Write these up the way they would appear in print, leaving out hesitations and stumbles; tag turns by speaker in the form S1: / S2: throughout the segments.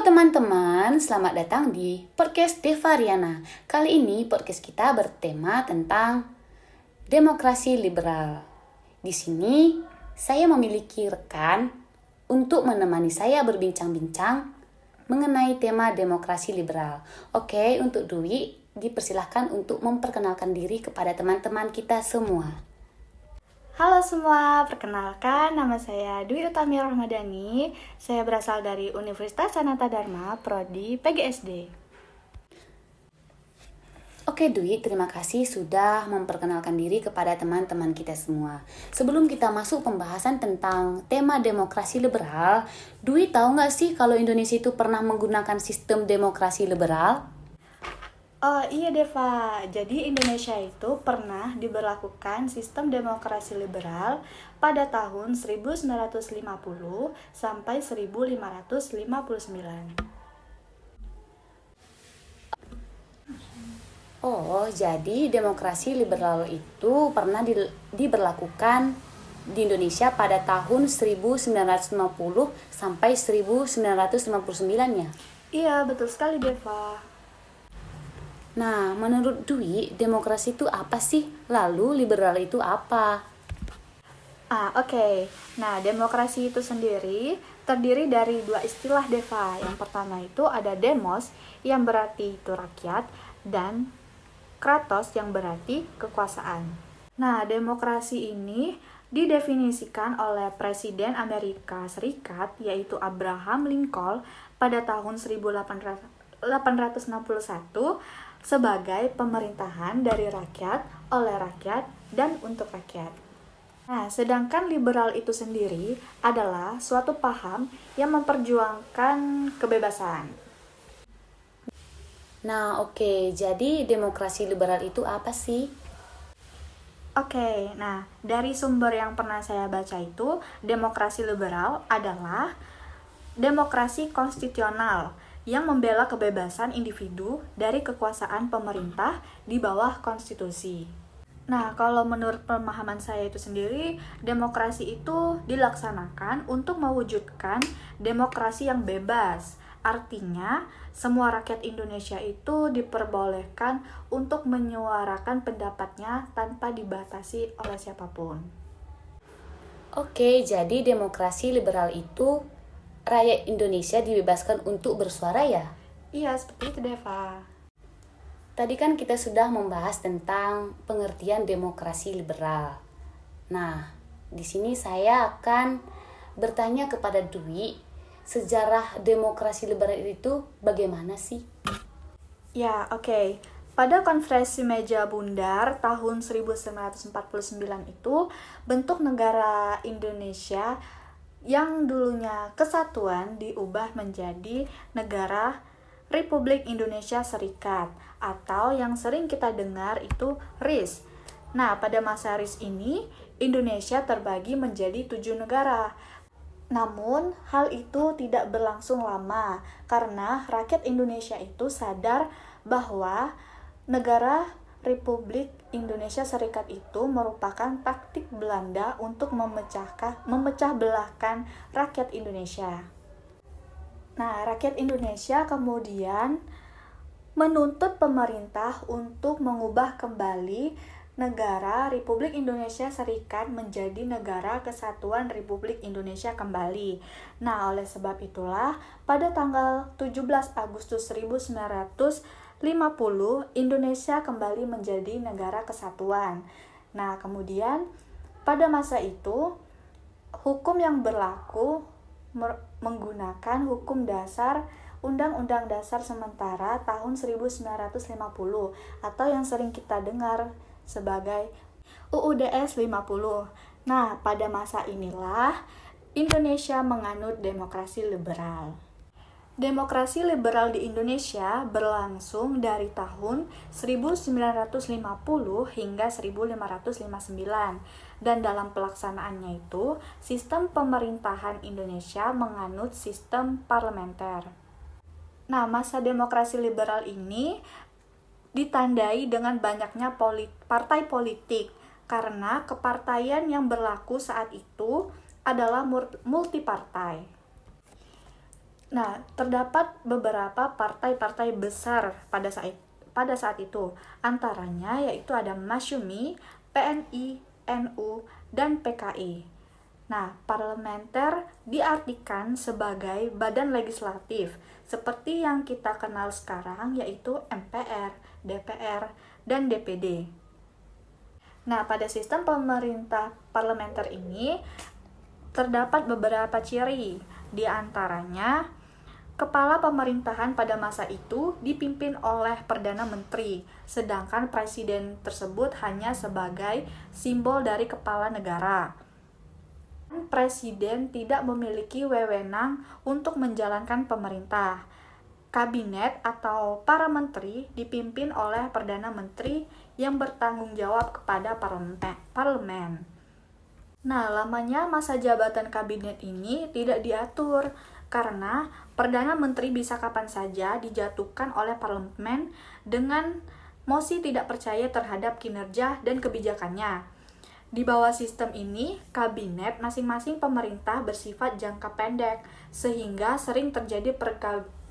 S1: teman-teman, selamat datang di podcast Devariana. Kali ini podcast kita bertema tentang demokrasi liberal. Di sini saya memiliki rekan untuk menemani saya berbincang-bincang mengenai tema demokrasi liberal. Oke, untuk Dwi dipersilahkan untuk memperkenalkan diri kepada teman-teman kita semua.
S2: Halo semua, perkenalkan nama saya Dwi Utami Rahmadani. Saya berasal dari Universitas Sanata Dharma, Prodi PGSD.
S1: Oke Dwi, terima kasih sudah memperkenalkan diri kepada teman-teman kita semua. Sebelum kita masuk pembahasan tentang tema demokrasi liberal, Dwi tahu nggak sih kalau Indonesia itu pernah menggunakan sistem demokrasi liberal?
S2: Oh iya Deva, jadi Indonesia itu pernah diberlakukan sistem demokrasi liberal pada tahun 1950 sampai 1559.
S1: Oh, jadi demokrasi liberal itu pernah diberlakukan di Indonesia pada tahun 1950 sampai 1959 ya?
S2: Iya, betul sekali Deva.
S1: Nah, menurut Dwi, demokrasi itu apa sih? Lalu liberal itu apa?
S2: Oke. Nah, demokrasi itu sendiri terdiri dari dua istilah Deva. Yang pertama itu ada demos yang berarti itu rakyat dan kratos yang berarti kekuasaan. Nah, demokrasi ini didefinisikan oleh Presiden Amerika Serikat yaitu Abraham Lincoln pada tahun 1861 sebagai pemerintahan dari rakyat, oleh rakyat, dan untuk rakyat. Nah, sedangkan liberal itu sendiri adalah suatu paham yang memperjuangkan kebebasan.
S1: Nah, oke. Jadi demokrasi liberal itu apa sih?
S2: Oke, nah dari sumber yang pernah saya baca itu, demokrasi liberal adalah demokrasi konstitusional yang membela kebebasan individu dari kekuasaan pemerintah di bawah konstitusi. Nah, kalau menurut pemahaman saya itu sendiri, demokrasi itu dilaksanakan untuk mewujudkan demokrasi yang bebas. Artinya, semua rakyat Indonesia itu diperbolehkan untuk menyuarakan pendapatnya tanpa dibatasi oleh siapapun.
S1: Oke, jadi demokrasi liberal itu rakyat Indonesia dibebaskan untuk bersuara ya?
S2: Iya, seperti itu Deva.
S1: Tadi kan kita sudah membahas tentang pengertian demokrasi liberal. Nah, di sini saya akan bertanya kepada Dwi, sejarah demokrasi liberal itu bagaimana sih?
S2: Ya, oke. Pada konferensi meja bundar tahun 1949 itu, bentuk negara Indonesia yang dulunya kesatuan diubah menjadi negara Republik Indonesia Serikat atau yang sering kita dengar itu RIS. Nah, pada masa RIS ini, Indonesia terbagi menjadi 7 negara. Namun, hal itu tidak berlangsung lama karena rakyat Indonesia itu sadar bahwa negara Republik Indonesia Serikat itu merupakan taktik Belanda untuk memecah belahkan rakyat Indonesia. Nah, rakyat Indonesia kemudian menuntut pemerintah untuk mengubah kembali negara Republik Indonesia Serikat menjadi negara Kesatuan Republik Indonesia kembali. Nah, oleh sebab itulah pada tanggal 17 Agustus 1950 Indonesia kembali menjadi negara kesatuan. Nah, kemudian pada masa itu hukum yang berlaku menggunakan hukum dasar Undang-Undang Dasar Sementara tahun 1950 atau yang sering kita dengar sebagai UUDS 50. Nah, pada masa inilah Indonesia menganut demokrasi liberal. Demokrasi liberal di Indonesia berlangsung dari tahun 1950 hingga 1559 dan dalam pelaksanaannya itu sistem pemerintahan Indonesia menganut sistem parlementer. Nah, masa demokrasi liberal ini ditandai dengan banyaknya partai politik karena kepartaian yang berlaku saat itu adalah multipartai. Nah, terdapat beberapa partai-partai besar pada saat itu. Antaranya yaitu ada Masyumi, PNI, NU, dan PKI. Nah, parlementer diartikan sebagai badan legislatif, seperti yang kita kenal sekarang yaitu MPR, DPR, dan DPD. Nah, pada sistem pemerintah parlementer ini terdapat beberapa ciri, di antaranya kepala pemerintahan pada masa itu dipimpin oleh Perdana Menteri, sedangkan presiden tersebut hanya sebagai simbol dari kepala negara. Presiden tidak memiliki wewenang untuk menjalankan pemerintah. Kabinet atau para menteri dipimpin oleh Perdana Menteri yang bertanggung jawab kepada parlemen. Nah, lamanya masa jabatan kabinet ini tidak diatur karena Perdana Menteri bisa kapan saja dijatuhkan oleh parlemen dengan mosi tidak percaya terhadap kinerja dan kebijakannya. Di bawah sistem ini, kabinet masing-masing pemerintah bersifat jangka pendek, sehingga sering terjadi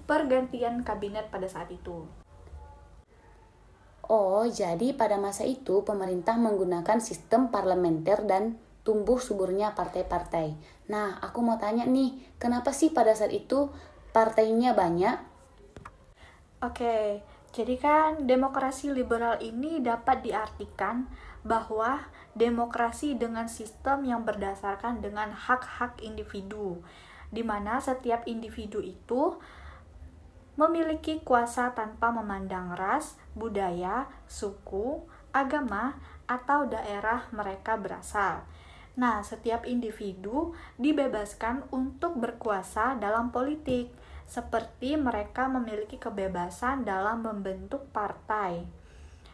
S2: pergantian kabinet pada saat itu.
S1: Oh, jadi pada masa itu pemerintah menggunakan sistem parlementer dan tumbuh suburnya partai-partai. Nah, aku mau tanya nih, kenapa sih pada saat itu partainya banyak?
S2: Oke, jadi kan demokrasi liberal ini dapat diartikan bahwa demokrasi dengan sistem yang berdasarkan dengan hak-hak individu, di mana setiap individu itu memiliki kuasa tanpa memandang ras, budaya, suku, agama, atau daerah mereka berasal. Nah, setiap individu dibebaskan untuk berkuasa dalam politik, seperti mereka memiliki kebebasan dalam membentuk partai.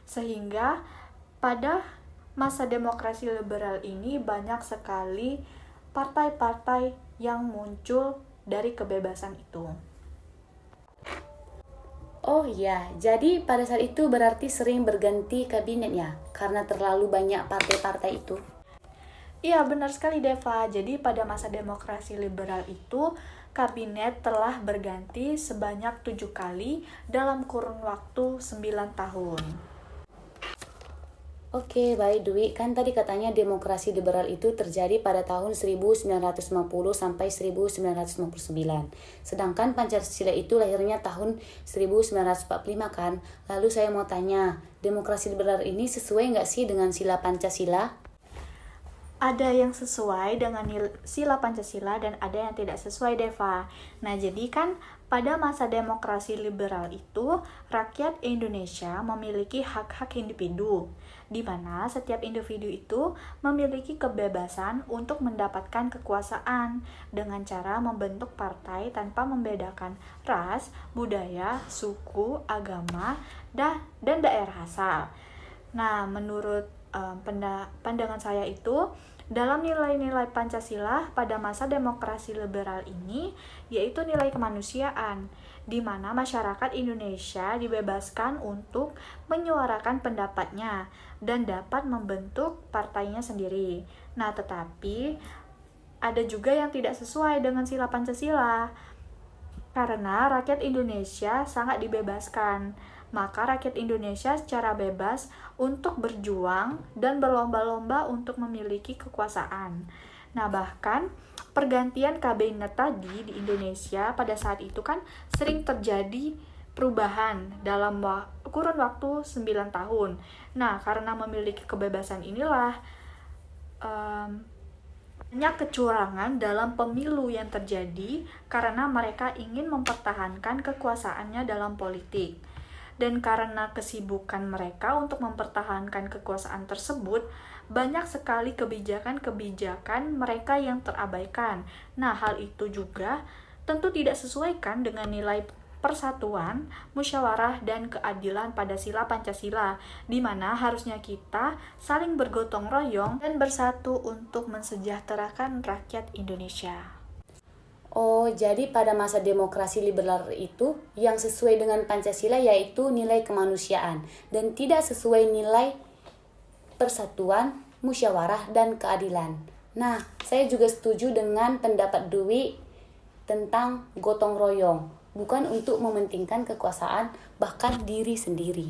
S2: Sehingga pada masa demokrasi liberal ini banyak sekali partai-partai yang muncul dari kebebasan itu.
S1: Oh iya, jadi pada saat itu berarti sering berganti kabinet ya, karena terlalu banyak partai-partai itu.
S2: Iya, benar sekali Deva. Jadi pada masa demokrasi liberal itu, kabinet telah berganti sebanyak 7 kali dalam kurun waktu 9 tahun.
S1: Oke, baik Dwi. Kan tadi katanya demokrasi liberal itu terjadi pada tahun 1950 sampai 1959. Sedangkan Pancasila itu lahirnya tahun 1945 kan. Lalu saya mau tanya, demokrasi liberal ini sesuai nggak sih dengan sila Pancasila?
S2: Ada yang sesuai dengan sila Pancasila dan ada yang tidak sesuai, Deva. Nah, jadi kan pada masa demokrasi liberal itu, rakyat Indonesia memiliki hak-hak individu, di mana setiap individu itu memiliki kebebasan untuk mendapatkan kekuasaan dengan cara membentuk partai tanpa membedakan ras, budaya, suku, agama, dan daerah asal. Nah, menurut pandangan saya itu, dalam nilai-nilai Pancasila pada masa demokrasi liberal ini, yaitu nilai kemanusiaan, di mana masyarakat Indonesia dibebaskan untuk menyuarakan pendapatnya dan dapat membentuk partainya sendiri. Nah, tetapi ada juga yang tidak sesuai dengan sila Pancasila, karena rakyat Indonesia sangat dibebaskan. Maka rakyat Indonesia secara bebas untuk berjuang dan berlomba-lomba untuk memiliki kekuasaan. Nah, bahkan pergantian kabinet tadi di Indonesia pada saat itu kan sering terjadi perubahan dalam kurun waktu 9 tahun. Nah, karena memiliki kebebasan inilah banyak kecurangan dalam pemilu yang terjadi karena mereka ingin mempertahankan kekuasaannya dalam politik. Dan karena kesibukan mereka untuk mempertahankan kekuasaan tersebut, banyak sekali kebijakan-kebijakan mereka yang terabaikan. Nah, hal itu juga tentu tidak sesuaikan dengan nilai persatuan, musyawarah, dan keadilan pada sila Pancasila, di mana harusnya kita saling bergotong royong dan bersatu untuk mensejahterakan rakyat Indonesia.
S1: Oh, jadi pada masa demokrasi liberal itu yang sesuai dengan Pancasila yaitu nilai kemanusiaan dan tidak sesuai nilai persatuan, musyawarah, dan keadilan. Nah, saya juga setuju dengan pendapat Dwi tentang gotong royong, bukan untuk mementingkan kekuasaan bahkan diri sendiri.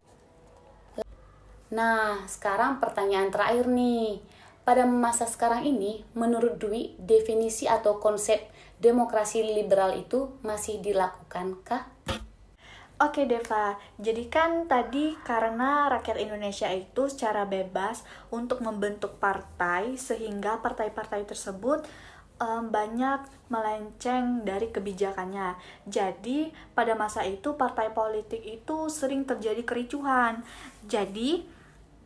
S1: Nah, sekarang pertanyaan terakhir nih. Pada masa sekarang ini, menurut Dwi, definisi atau konsep demokrasi liberal itu masih dilakukankah?
S2: Oke Deva, jadi kan tadi karena rakyat Indonesia itu secara bebas untuk membentuk partai sehingga partai-partai tersebut banyak melenceng dari kebijakannya. Jadi pada masa itu partai politik itu sering terjadi kericuhan. Jadi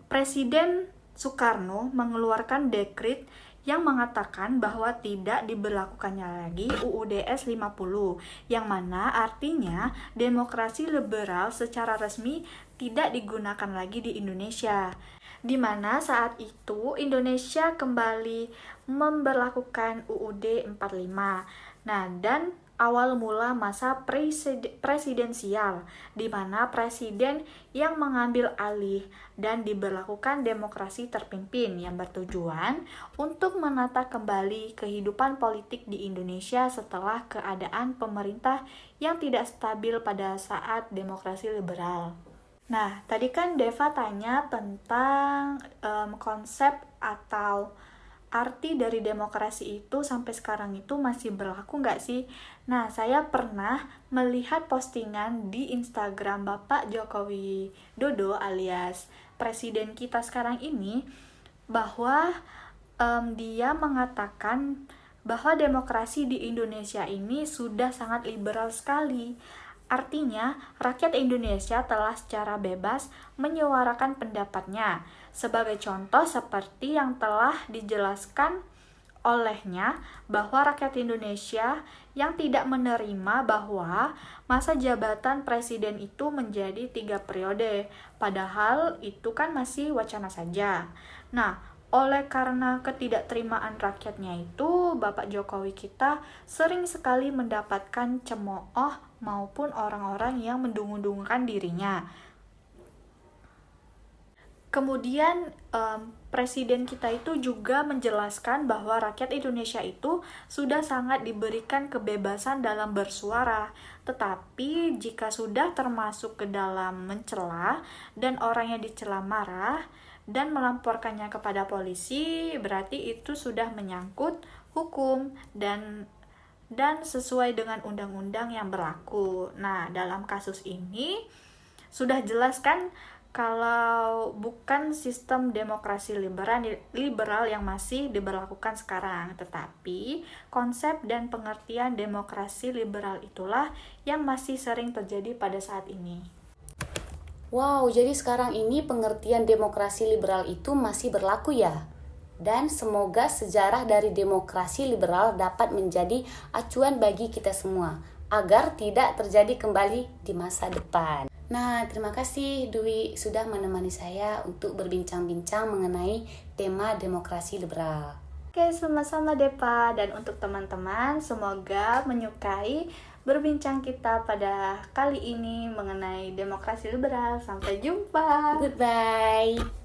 S2: Presiden Soekarno mengeluarkan dekret yang mengatakan bahwa tidak diberlakukannya lagi UUD-S 50, yang mana artinya demokrasi liberal secara resmi tidak digunakan lagi di Indonesia. Di mana saat itu Indonesia kembali memberlakukan UUD 45. Nah, dan awal mula masa presidensial, di mana presiden yang mengambil alih dan diberlakukan demokrasi terpimpin yang bertujuan untuk menata kembali kehidupan politik di Indonesia setelah keadaan pemerintah yang tidak stabil pada saat demokrasi liberal. Nah, tadi kan Deva tanya tentang konsep atau arti dari demokrasi itu sampai sekarang itu masih berlaku nggak sih? Nah, saya pernah melihat postingan di Instagram Bapak Jokowi Dodo alias presiden kita sekarang ini, bahwa dia mengatakan bahwa demokrasi di Indonesia ini sudah sangat liberal sekali. Artinya, rakyat Indonesia telah secara bebas menyuarakan pendapatnya. Sebagai contoh seperti yang telah dijelaskan olehnya bahwa rakyat Indonesia yang tidak menerima bahwa masa jabatan presiden itu menjadi 3 periode. Padahal itu kan masih wacana saja. Nah, oleh karena ketidakterimaan rakyatnya itu, Bapak Jokowi kita sering sekali mendapatkan cemooh maupun orang-orang yang mendungung-dungungkan dirinya. Kemudian presiden kita itu juga menjelaskan bahwa rakyat Indonesia itu sudah sangat diberikan kebebasan dalam bersuara. Tetapi jika sudah termasuk ke dalam mencela dan orang yang dicela marah dan melamporkannya kepada polisi, berarti itu sudah menyangkut hukum dan sesuai dengan undang-undang yang berlaku. Nah, dalam kasus ini sudah jelas kan kalau bukan sistem demokrasi liberal yang masih diberlakukan sekarang, tetapi konsep dan pengertian demokrasi liberal itulah yang masih sering terjadi pada saat ini.
S1: Wow, jadi sekarang ini pengertian demokrasi liberal itu masih berlaku ya? Dan semoga sejarah dari demokrasi liberal dapat menjadi acuan bagi kita semua, agar tidak terjadi kembali di masa depan. Nah, terima kasih Dwi sudah menemani saya untuk berbincang-bincang mengenai tema demokrasi liberal.
S2: Oke, sama-sama Depa. Dan untuk teman-teman, semoga menyukai berbincang kita pada kali ini mengenai demokrasi liberal. Sampai jumpa.
S1: Goodbye.